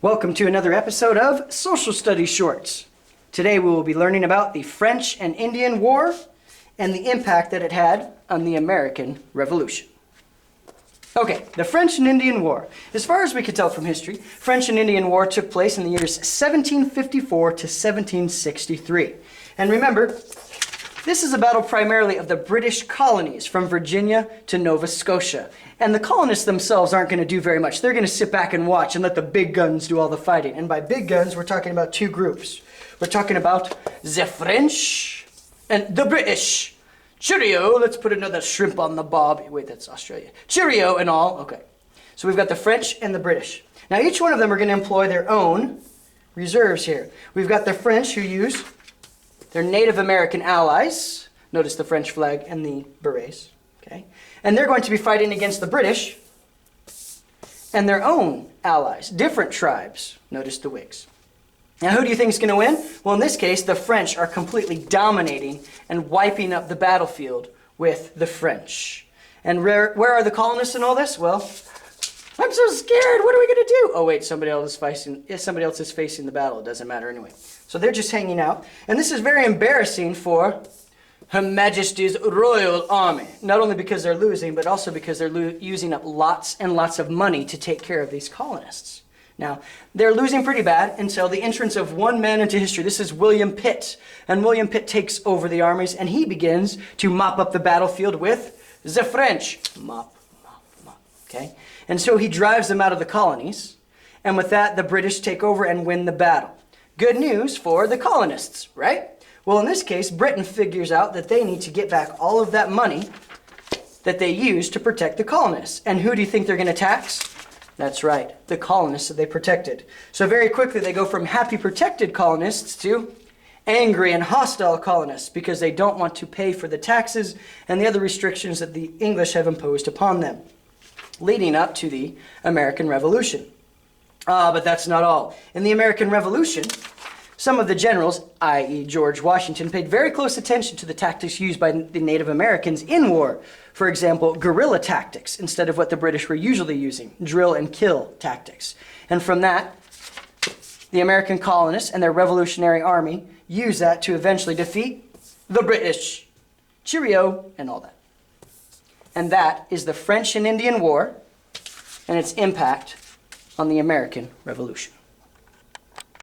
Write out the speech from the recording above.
Welcome to another episode of Social Studies Shorts. Today we will be learning about the French and Indian War and the impact that it had on the American Revolution. Okay, the French and Indian War. As far as we can tell from history, French and Indian War took place in the years 1754 to 1763. And remember, this is a battle primarily of the British colonies from Virginia to Nova Scotia. And the colonists themselves aren't going to do very much. They're going to sit back and watch and let the big guns do all the fighting. And by big guns, we're talking about two groups. We're talking about the French and the British. Cheerio, let's put another shrimp on the bob. Wait, that's Australia. Cheerio and all. Okay. So we've got the French and the British. Now each one of them are going to employ their own reserves here. We've got the French who use their Native American allies. Notice the French flag and the berets. Okay. And they're going to be fighting against the British and their own allies, different tribes. Notice the Whigs. Now, who do you think is going to win? Well, in this case, the French are completely dominating and wiping up the battlefield with the French. And where are the colonists in all this? Well, I'm so scared. What are we going to do? Oh, wait, somebody else is facing the battle. It doesn't matter anyway. So they're just hanging out. And this is very embarrassing for Her Majesty's Royal Army. Not only because they're losing, but also because they're using up lots and lots of money to take care of these colonists. Now, they're losing pretty bad until the entrance of one man into history. This is William Pitt. And William Pitt takes over the armies, and he begins to mop up the battlefield with the French. Mop, mop, mop, okay? And so he drives them out of the colonies, and with that, the British take over and win the battle. Good news for the colonists, right? Well, in this case, Britain figures out that they need to get back all of that money that they used to protect the colonists. And who do you think they're going to tax? That's right, the colonists that they protected. So very quickly they go from happy protected colonists to angry and hostile colonists because they don't want to pay for the taxes and the other restrictions that the English have imposed upon them, leading up to the American Revolution. But that's not all. In the American Revolution, some of the generals, i.e. George Washington, paid very close attention to the tactics used by the Native Americans in war. For example, guerrilla tactics instead of what the British were usually using, drill and kill tactics. And from that, the American colonists and their Revolutionary Army used that to eventually defeat the British. Cheerio and all that. And that is the French and Indian War and its impact on the American Revolution.